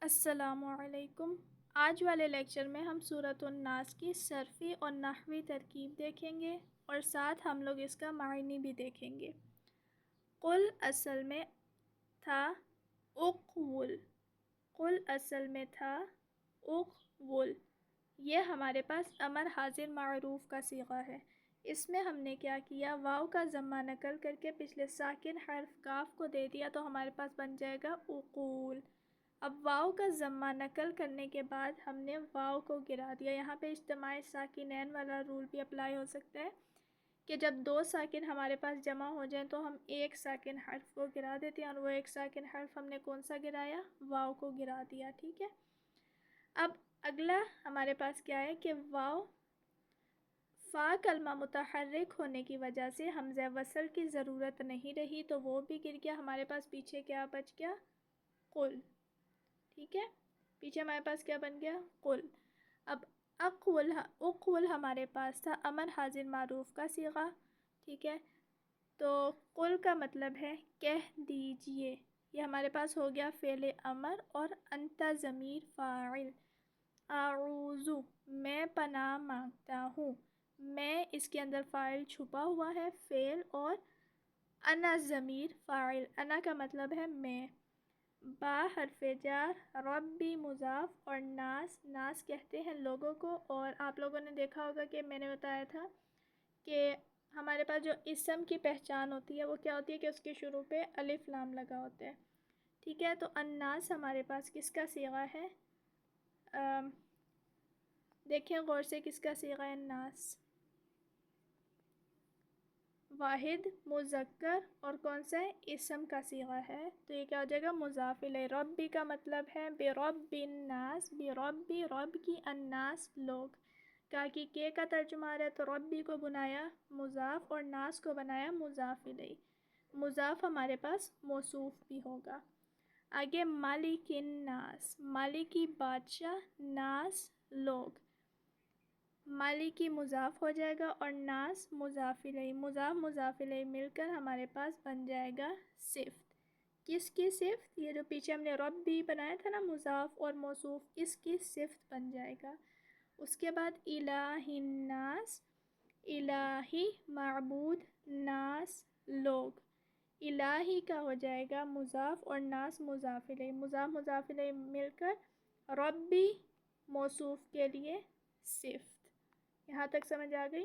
السلام علیکم۔ آج والے لیکچر میں ہم سورۃ الناس کی صرفی اور نحوی ترکیب دیکھیں گے اور ساتھ ہم لوگ اس کا معنی بھی دیکھیں گے۔ قل اصل میں تھا اقول، قل اصل میں تھا اقول، یہ ہمارے پاس امر حاضر معروف کا صیغہ ہے۔ اس میں ہم نے کیا کیا، واو کا ضمہ نقل کر کے پچھلے ساکن حرف کاف کو دے دیا تو ہمارے پاس بن جائے گا اقول۔ اب واو کا ضمہ نقل کرنے کے بعد ہم نے واو کو گرا دیا۔ یہاں پہ اجتماع ساکنین والا رول بھی اپلائی ہو سکتا ہے کہ جب دو ساکن ہمارے پاس جمع ہو جائیں تو ہم ایک ساکن حرف کو گرا دیتے ہیں، اور وہ ایک ساکن حرف ہم نے کون سا گرایا، واو کو گرا دیا، ٹھیک ہے۔ اب اگلا ہمارے پاس کیا ہے کہ واو فا کلمہ متحرک ہونے کی وجہ سے حمزہ وصل کی ضرورت نہیں رہی تو وہ بھی گر گیا، ہمارے پاس پیچھے کیا بچ گیا، قل، ٹھیک ہے۔ پیچھے ہمارے پاس کیا بن گیا، قل۔ اب اقول ہمارے پاس تھا امر حاضر معروف کا صیغہ، ٹھیک ہے۔ تو قل کا مطلب ہے کہہ دیجئے، یہ ہمارے پاس ہو گیا فعل امر، اور انت ضمیر فاعل، اعوذ میں پناہ مانگتا ہوں، میں اس کے اندر فاعل چھپا ہوا ہے فعل، اور انا ضمیر فاعل، انا کا مطلب ہے میں، با حرف جار، ربی مضاف، اور ناس، ناس کہتے ہیں لوگوں کو۔ اور آپ لوگوں نے دیکھا ہوگا کہ میں نے بتایا تھا کہ ہمارے پاس جو اسم کی پہچان ہوتی ہے وہ کیا ہوتی ہے کہ اس کے شروع پہ الف لام لگا ہوتا ہے، ٹھیک ہے۔ تو الناس ہمارے پاس کس کا صیغہ ہے، دیکھیں غور سے، کس کا صیغہ ہے، الناس، واحد مذکر، اور کون سا ہے، اسم کا صیغہ ہے، تو یہ کیا ہو جائے گا، مضاف الیہ۔ ربی کا مطلب ہے برب الناس، بربی رب کی، الناس لوگ، تاکہ کے کا ترجمہ آ رہا ہے تو ربی کو بنایا مضاف اور ناس کو بنایا مضاف الیہ، مضاف ہمارے پاس موصوف بھی ہوگا۔ آگے مالک الناس، مالکی بادشاہ، ناس لوگ، مالکی مضاف ہو جائے گا اور ناس مضاف الیہ، مضاف الیہ مل کر ہمارے پاس بن جائے گا صفت۔ کس کی صفت، یہ جو پیچھے ہم نے رب بھی بنایا تھا نا مضاف اور موصوف، اس کی صفت بن جائے گا۔ اس کے بعد الہ الناس، الہی معبود، ناس لوگ، الہی کا ہو جائے گا مضاف اور ناس مضاف الیہ، مضاف الیہ مل کر ربی موصوف کے لیے صفت۔ یہاں تک سمجھ آ گئی؟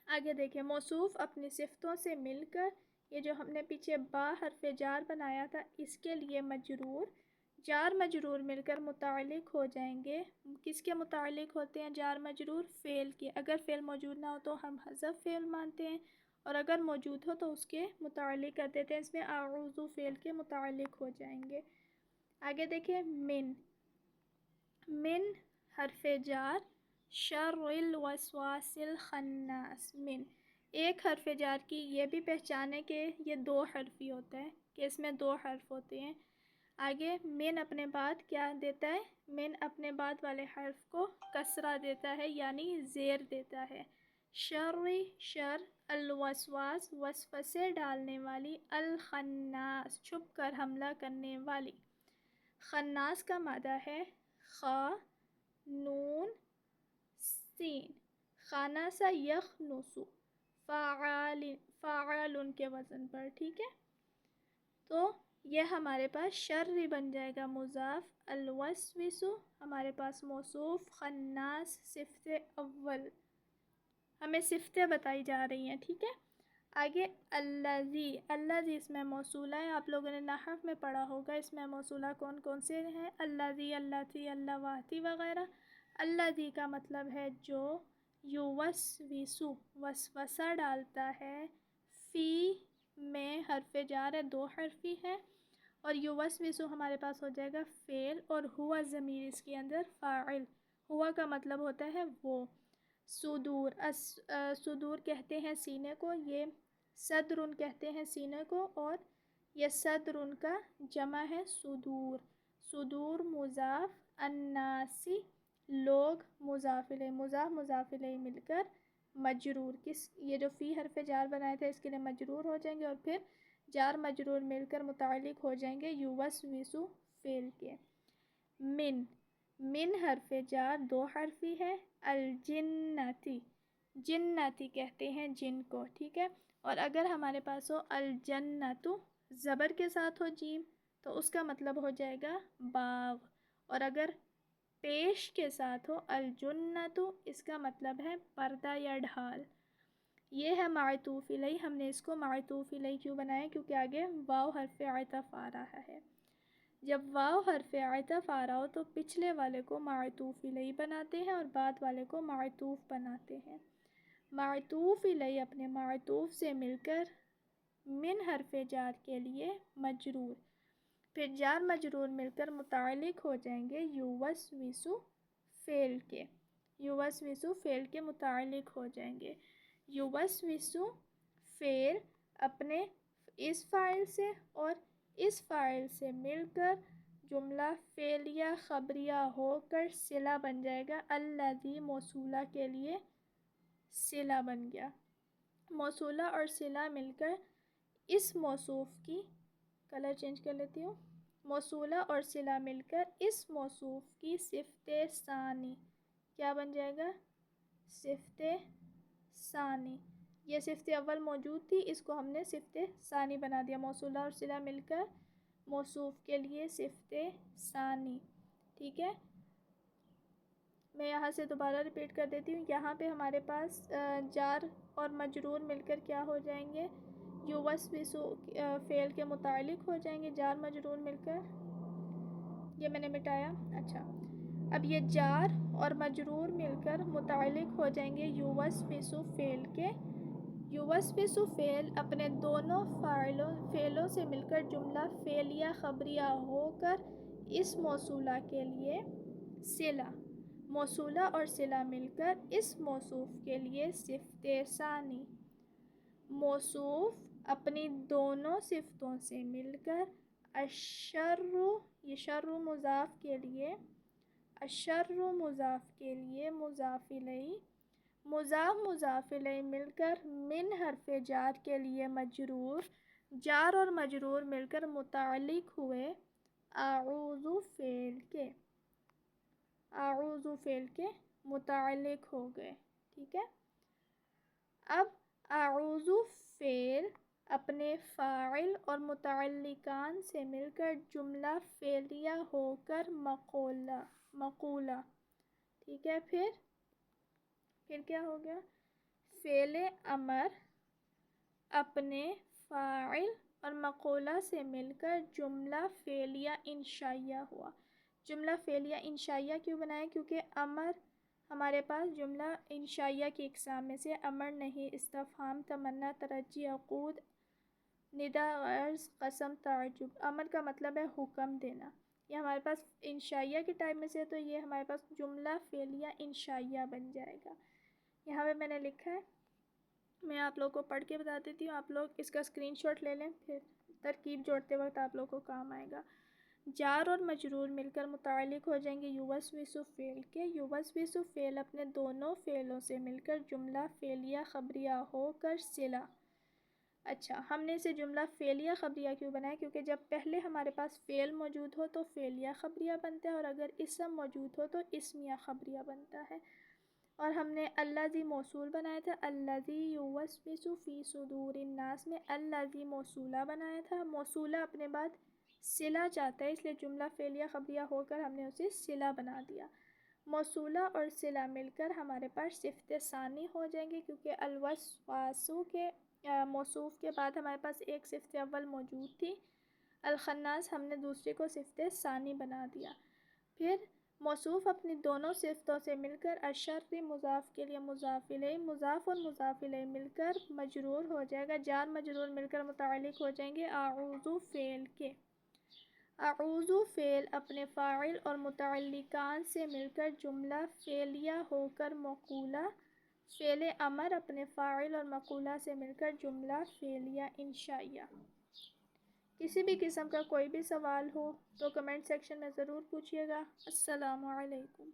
آگے دیکھیں، موصوف اپنی صفتوں سے مل کر، یہ جو ہم نے پیچھے با حرف جار بنایا تھا اس کے لیے مجرور، جار مجرور مل کر متعلق ہو جائیں گے۔ کس کے متعلق ہوتے ہیں جار مجرور، فعل کے، اگر فعل موجود نہ ہو تو ہم حذف فعل مانتے ہیں، اور اگر موجود ہو تو اس کے متعلق کر دیتے ہیں، اس میں اعوذ فعل کے متعلق ہو جائیں گے۔ آگے دیکھیں، من حرف جار، شر الوسواس الخناس، من ایک حرف جار کی یہ بھی پہچان ہے کہ یہ دو حرفی ہوتا ہے، کہ اس میں دو حرف ہوتے ہیں۔ آگے من اپنے بعد کیا دیتا ہے، من اپنے بعد والے حرف کو کسرہ دیتا ہے، یعنی زیر دیتا ہے۔ شر، شر، الوسواس وسوسے ڈالنے والی، الخناس چھپ کر حملہ کرنے والی، خناس کا مادہ ہے خا نون سین، خاناسا یخنسو، فاعل کے وزن پر، ٹھیک ہے۔ تو یہ ہمارے پاس شر بن جائے گا مضاف، الوسوسو ہمارے پاس موصوف، خناس صفت اول، ہمیں صفتیں بتائی جا رہی ہیں، ٹھیک ہے۔ آگے الذی، الذی اس میں موصولہ ہے، آپ لوگوں نے نحو میں پڑھا ہوگا اس میں موصولہ کون کون سے ہیں، الذی، اللتی، اللواتی وغیرہ۔ الذی کا مطلب ہے جو، یوسوسو وسوسہ ڈالتا ہے، فی میں حرف جار ہے، دو حرفی ہے، اور یوسوسو ہمارے پاس ہو جائے گا فعل، اور ہوا ضمیر اس کے اندر فاعل، ہوا کا مطلب ہوتا ہے وہ۔ صدور، صدور کہتے ہیں سینے کو، یہ صدر کہتے ہیں سینے کو، اور یہ صدر کا جمع ہے صدور، صدور مضاف، الناسی لوگ مضاف الیہ، مضاف الیہ مل کر مجرور، کس، یہ جو فی حرف جار بنائے تھے اس کے لیے مجرور ہو جائیں گے، اور پھر جار مجرور مل کر متعلق ہو جائیں گے یوسوسو فعل کے۔ من، من حرف جار دو حرفی ہے، الجنتی، جنتی کہتے ہیں جن کو، ٹھیک ہے. اور اگر ہمارے پاس ہو الجنتو زبر کے ساتھ ہو جیم تو اس کا مطلب ہو جائے گا باغ، اور اگر پیش کے ساتھ ہو الجنتو اس کا مطلب ہے پردہ یا ڈھال. یہ ہے معطوف الیہ. ہم نے اس کو معطوف الیہ کیوں بنایا؟ کیونکہ آگے واو حرف عطف آ رہا ہے. جب واو حرف عطف آ رہا ہو تو پچھلے والے کو معطوف الیہ بناتے ہیں اور بعد والے کو معطوف بناتے ہیں. معطوف الیہ اپنے معطوف سے مل کر من حرف جار کے لیے مجرور، پھر جار مجرور مل کر متعلق ہو جائیں گے یوسوسو فعل کے، یوسوسو فعل کے متعلق ہو جائیں گے. یوسوسو فعل اپنے اس فاعل سے اور اس فاعل سے مل کر جملہ فعلیہ خبریہ ہو کر صلہ بن جائے گا. الذی موصولہ کے لیے صلہ بن گیا. موصولہ اور صلہ مل کر اس موصوف کی، کلر چینج کر لیتی ہوں، موصولہ اور صلہ مل کر اس موصوف کی صفت ثانی کیا بن جائے گا؟ صفت ثانی. یہ صفت اول موجود تھی، اس کو ہم نے صفت ثانی بنا دیا. موصولہ اور صلہ مل کر موصوف کے لیے صفت ثانی، ٹھیک ہے. میں یہاں سے دوبارہ ریپیٹ کر دیتی ہوں. یہاں پہ ہمارے پاس جار اور مجرور مل کر کیا ہو جائیں گے؟ یوسوسو فعل کے متعلق ہو جائیں گے. جار مجرور مل کر، یہ میں نے مٹایا. اچھا، اب یہ جار اور مجرور مل کر متعلق ہو جائیں گے یوسوسو فعل کے. یوسوسو فعل اپنے دونوں فعلوں سے مل کر جملہ فعلیہ خبریہ ہو کر اس موصولہ کے لیے صلہ، موصولہ اور صلہ مل کر اس موصوف کے لیے صفت ثانی. موصوف اپنی دونوں صفتوں سے مل کر الشر، یہ شر مضاف کے لیے، الشر مضاف کے لیے مضاف الیہ، مضاف الیہ مل کر من حرف جار کے لیے مجرور، جار اور مجرور مل کر متعلق ہوئے اعوذ فعل کے، اعوذ فعل کے متعلق ہو گئے، ٹھیک ہے. اب اعوذ فعل اپنے فاعل اور متعلقان سے مل کر جملہ فعلیہ ہو کر مقولہ، ٹھیک ہے. پھر کیا ہو گیا؟ فعل امر اپنے فاعل اور مقولہ سے مل کر جملہ فعلیہ انشائیہ ہوا. جملہ فعلیہ انشائیہ کیوں بنایا؟ کیونکہ امر ہمارے پاس جملہ انشائیہ کی اقسام میں سے امر نہیں، استفہام، تمنا، ترجی، عقود، ندا، عرض، قسم، تعجب. امر کا مطلب ہے حکم دینا. یہ ہمارے پاس انشائیہ کے ٹائپ میں سے، تو یہ ہمارے پاس جملہ فعلیہ انشائیہ بن جائے گا. یہاں پہ میں نے لکھا ہے، میں آپ لوگ کو پڑھ کے بتا دیتی ہوں، آپ لوگ اس کا اسکرین شاٹ لے لیں، پھر ترکیب جوڑتے وقت آپ لوگ کو کام آئے گا. جار اور مجرور مل کر متعلق ہو جائیں گے یوسوسو فعل کے. یوسوسو فعل اپنے دونوں فعلوں سے مل کر جملہ فعلیہ خبریہ ہو کر صلہ. اچھا، ہم نے اسے جملہ فعلیہ خبریہ کیوں بنایا؟ کیونکہ جب پہلے ہمارے پاس فعل موجود ہو تو فعلیہ خبریہ بنتا ہے، اور اگر اسم موجود ہو تو اسمیہ خبریہ بنتا ہے. اور ہم نے الذی موصول بنایا تھا، الذی یوسوس فی صدور الناس میں الذی موصولہ بنایا تھا. موصولہ اپنے بعد صلہ چاہتا ہے، اس لیے جملہ فعلیہ خبریہ ہو کر ہم نے اسے صلہ بنا دیا. موصولہ اور صلہ مل کر ہمارے پاس صفت ثانی ہو جائیں گے، کیونکہ الوسواسو کے موصوف کے بعد ہمارے پاس ایک صفت اول موجود تھی. الخناس ہم نے دوسرے کو صفت ثانی بنا دیا. پھر موصوف اپنی دونوں صفتوں سے مل کر الشر مضاف کے لیے مضاف الیہ، مضاف اور مضاف الیہ مل کر مجرور ہو جائے گا. جار مجرور مل کر متعلق ہو جائیں گے اعوذ فعل کے. اعوذ فعل اپنے فاعل اور متعلقان سے مل کر جملہ فعلیہ ہو کر مقولہ. فعل امر اپنے فاعل اور مقولہ سے مل کر جملہ فعلیہ انشائیہ. کسی بھی قسم کا کوئی بھی سوال ہو تو کمنٹ سیکشن میں ضرور پوچھیے گا. السلام علیکم.